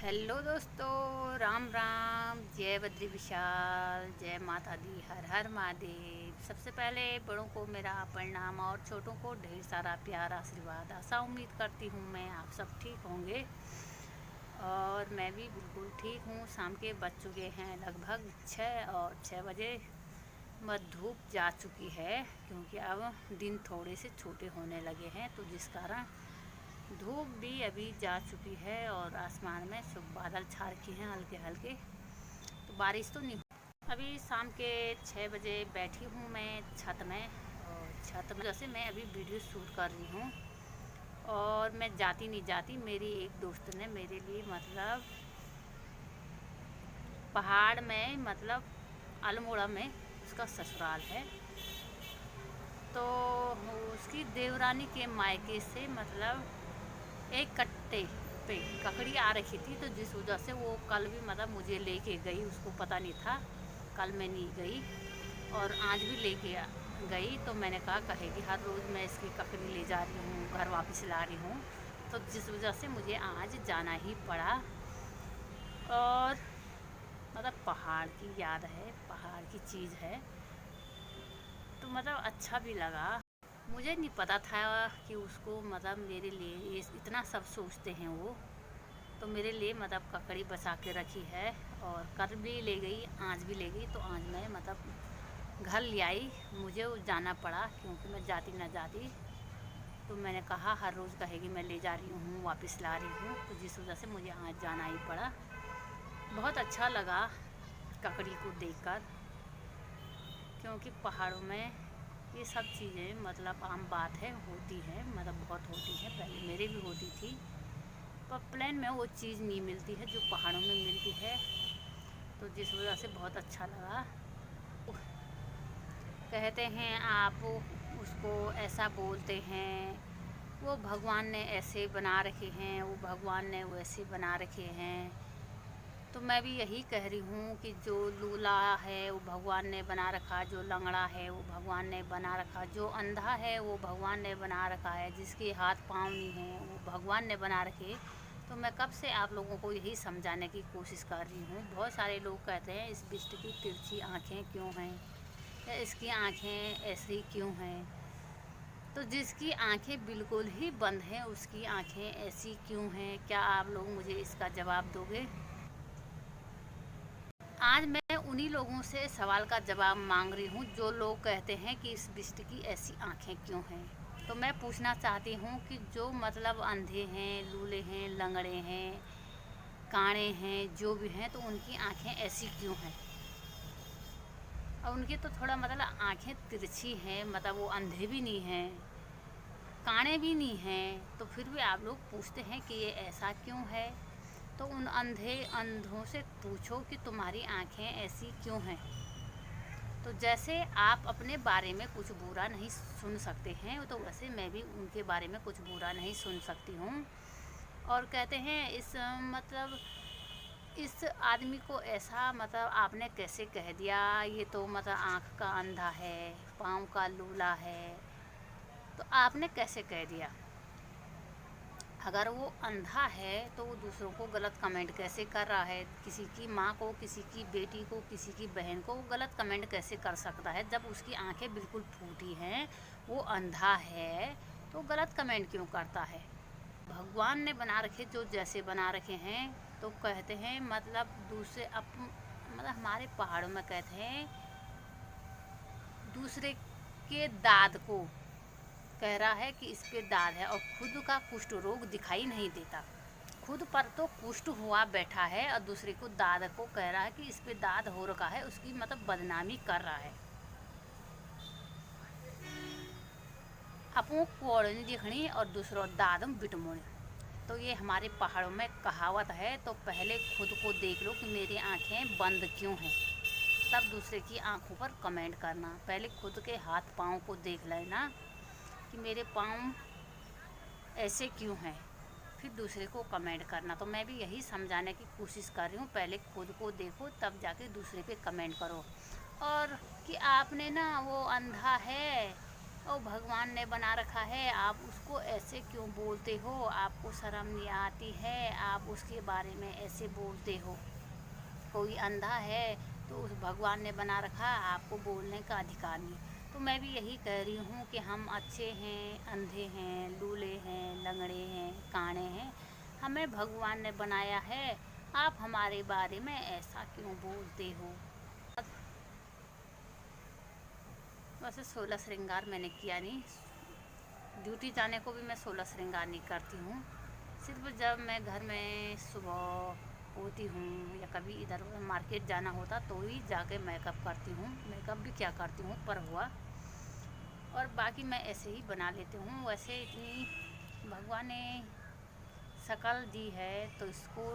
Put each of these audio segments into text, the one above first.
Hello दोस्तों, राम राम, जय बद्री विशाल, जय माता दी, हर हर महादेव। सबसे पहले बड़ों को मेरा प्रणाम और छोटों को ढेर सारा प्यार आशीर्वाद। आशा उम्मीद करती हूँ मैं आप सब ठीक होंगे और मैं भी बिल्कुल ठीक हूँ। शाम के बज चुके हैं लगभग 6 बजे मध धूप जा चुकी है क्योंकि अब दिन थोड़े से छोटे होने लगे हैं, तो जिस कारण धूप भी अभी जा चुकी है और आसमान में शुभ बादल छा रखे हैं हल्के हल्के, तो बारिश तो नहीं। अभी शाम के 6 बजे बैठी हूँ मैं छत में, और छत में जैसे मैं अभी वीडियो शूट कर रही हूँ। और मैं जाती नहीं जाती, मेरी एक दोस्त ने मेरे लिए मतलब पहाड़ में, मतलब अल्मोड़ा में उसका ससुराल है, तो उसकी देवरानी के मायके से मतलब एक कट्टे पे ककड़ी आ रखी थी, तो जिस वजह से वो कल भी मतलब मुझे लेके गई। उसको पता नहीं था कल मैं नहीं गई, और आज भी लेके गई। तो मैंने कहा कहेगी हर रोज़ मैं इसकी ककड़ी ले जा रही हूँ, घर वापस ला रही हूँ, तो जिस वजह से मुझे आज जाना ही पड़ा। और मतलब पहाड़ की याद है, पहाड़ की चीज़ है, तो मतलब अच्छा भी लगा। मुझे नहीं पता था कि उसको मतलब मेरे लिए ये इतना सब सोचते हैं वो। तो मेरे लिए मतलब ककड़ी बचा के रखी है, और कल भी ले गई, आज भी ले गई। तो आज मैं मतलब घर ले आई, मुझे जाना पड़ा क्योंकि मैं जाती ना जाती। तो मैंने कहा हर रोज़ कहेगी मैं ले जा रही हूँ, वापस ला रही हूँ, तो जिस वजह से मुझे आज जाना ही पड़ा। बहुत अच्छा लगा ककड़ी को देखकर, क्योंकि पहाड़ों में ये सब चीज़ें मतलब आम बात है, होती है, मतलब बहुत होती है, पहले मेरे भी होती थी। पर प्लेन में वो चीज़ नहीं मिलती है जो पहाड़ों में मिलती है, तो जिस वजह से बहुत अच्छा लगा। कहते हैं आप उसको ऐसा बोलते हैं, वो भगवान ने ऐसे बना रखे हैं, वो भगवान ने वैसे बना रखे हैं। तो मैं भी यही कह रही हूँ कि जो लूला है वो भगवान ने बना रखा, जो लंगड़ा है वो भगवान ने बना रखा, जो अंधा है वो भगवान ने बना रखा है, जिसके हाथ पाँव नहीं हैं वो भगवान ने बना रखे। तो मैं कब से आप लोगों को यही समझाने की कोशिश कर रही हूँ। बहुत सारे लोग कहते हैं इस बिस्ट की तिरछी आँखें क्यों हैं, या इसकी आँखें ऐसी क्यों हैं। तो जिसकी आंखें बिल्कुल ही बंद हैं उसकी आंखें ऐसी क्यों हैं, क्या आप लोग मुझे इसका जवाब दोगे? आज मैं उन्हीं लोगों से सवाल का जवाब मांग रही हूँ जो लोग कहते हैं कि इस बिस्ट की ऐसी आंखें क्यों हैं। तो मैं पूछना चाहती हूँ कि जो मतलब अंधे हैं, लूले हैं, लंगड़े हैं, काणे हैं, जो भी हैं, तो उनकी आंखें ऐसी क्यों हैं? और उनकी तो थोड़ा मतलब आंखें तिरछी हैं, मतलब वो अंधे भी नहीं हैं, काणे भी नहीं हैं, तो फिर भी आप लोग पूछते हैं कि ये ऐसा क्यों है। तो उन अंधों से पूछो कि तुम्हारी आंखें ऐसी क्यों हैं। तो जैसे आप अपने बारे में कुछ बुरा नहीं सुन सकते हैं, तो वैसे मैं भी उनके बारे में कुछ बुरा नहीं सुन सकती हूँ। और कहते हैं मतलब इस आदमी को ऐसा मतलब आपने कैसे कह दिया, ये तो मतलब आँख का अंधा है, पाँव का लूला है, तो आपने कैसे कह दिया? अगर वो अंधा है तो वो दूसरों को गलत कमेंट कैसे कर रहा है? किसी की माँ को, किसी की बेटी को, किसी की बहन को वो गलत कमेंट कैसे कर सकता है जब उसकी आंखें बिल्कुल फूटी हैं, वो अंधा है, तो गलत कमेंट क्यों करता है? भगवान ने बना रखे जो जैसे बना रखे हैं, तो कहते हैं मतलब दूसरे मतलब हमारे पहाड़ों में कहते हैं दूसरे के दाद को कह रहा है कि इस पे दाद है, और खुद का कुष्ठ रोग दिखाई नहीं देता। खुद पर तो कुष्ठ हुआ बैठा है और दूसरे को दाद को कह रहा है कि इस पे दाद हो रखा है, उसकी मतलब बदनामी कर रहा है। अपो कोड़ नहीं दिखनी और दूसरों दादम बिटमोनी। तो ये हमारे पहाड़ों में कहावत है। तो पहले खुद को देख लो कि मेरी आंखें बंद क्यों हैं, तब दूसरे की आंखों पर कमेंट करना। पहले खुद के हाथ पाँव को देख लेना कि मेरे पाँव ऐसे क्यों हैं, फिर दूसरे को कमेंट करना। तो मैं भी यही समझाने की कोशिश कर रही हूँ, पहले खुद को देखो तब जाके दूसरे पे कमेंट करो। और कि आपने ना वो अंधा है, और भगवान ने बना रखा है, आप उसको ऐसे क्यों बोलते हो? आपको शर्म नहीं आती है? आप उसके बारे में ऐसे बोलते हो? कोई अंधा है तो उस भगवान ने बना रखा, आपको बोलने का अधिकार नहीं। तो मैं भी यही कह रही हूँ कि हम अच्छे हैं, अंधे हैं, लूले हैं, लंगड़े हैं, काणे हैं, हमें भगवान ने बनाया है। आप हमारे बारे में ऐसा क्यों बोलते हो? वैसे 16 श्रृंगार मैंने किया नहीं, ड्यूटी जाने को भी मैं 16 श्रृंगार नहीं करती हूँ। सिर्फ जब मैं घर में सुबह होती हूँ या कभी इधर मार्केट जाना होता तो ही जाके मेकअप करती हूँ। मेकअप भी क्या करती हूँ पर हुआ, और बाकी मैं ऐसे ही बना लेती हूँ। वैसे इतनी भगवान ने शक्ल दी है तो इसको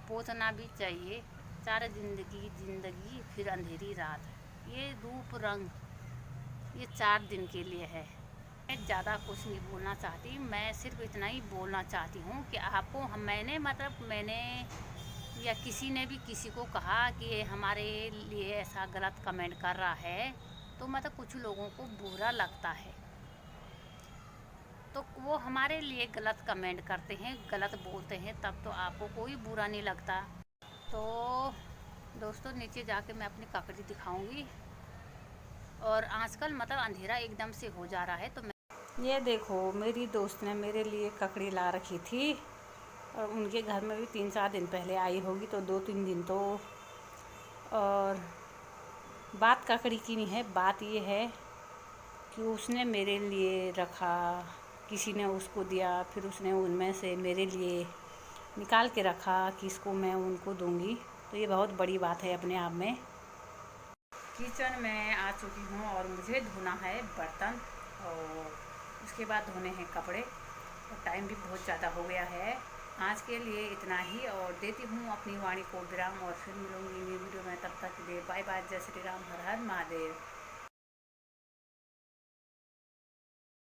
पोतना भी चाहिए। चार जिंदगी जिंदगी फिर अंधेरी रात, ये रूप रंग ये 4 दिन के लिए है। मैं ज़्यादा कुछ नहीं बोलना चाहती, मैं सिर्फ इतना ही बोलना चाहती हूँ कि आपको मैंने या किसी ने भी किसी को कहा कि ये हमारे लिए ऐसा गलत कमेंट कर रहा है तो कुछ लोगों को बुरा लगता है, तो वो हमारे लिए गलत कमेंट करते हैं, गलत बोलते हैं, तब तो आपको कोई बुरा नहीं लगता। तो दोस्तों नीचे जाके मैं अपनी ककड़ी दिखाऊंगी, और आजकल अंधेरा एकदम से हो जा रहा है तो मैं ये देखो, मेरी दोस्त ने मेरे लिए ककड़ी ला रखी थी, और उनके घर में भी 3-4 दिन पहले आई होगी, तो 2-3 दिन तो। और बात ककड़ी की नहीं है, बात ये है कि उसने मेरे लिए रखा, किसी ने उसको दिया, फिर उसने उनमें से मेरे लिए निकाल के रखा कि इसको मैं उनको दूंगी। तो ये बहुत बड़ी बात है अपने आप में। किचन में आ चुकी हूँ और मुझे धोना है बर्तन, और उसके बाद धोने हैं कपड़े, और टाइम भी बहुत ज़्यादा हो गया है। आज के लिए इतना ही, और देती हूँ अपनी वाणी को विराम, और फिर मिलूँगी नई वीडियो में। तब तक के लिए बाय बाय, जय श्री राम, हर हर महादेव।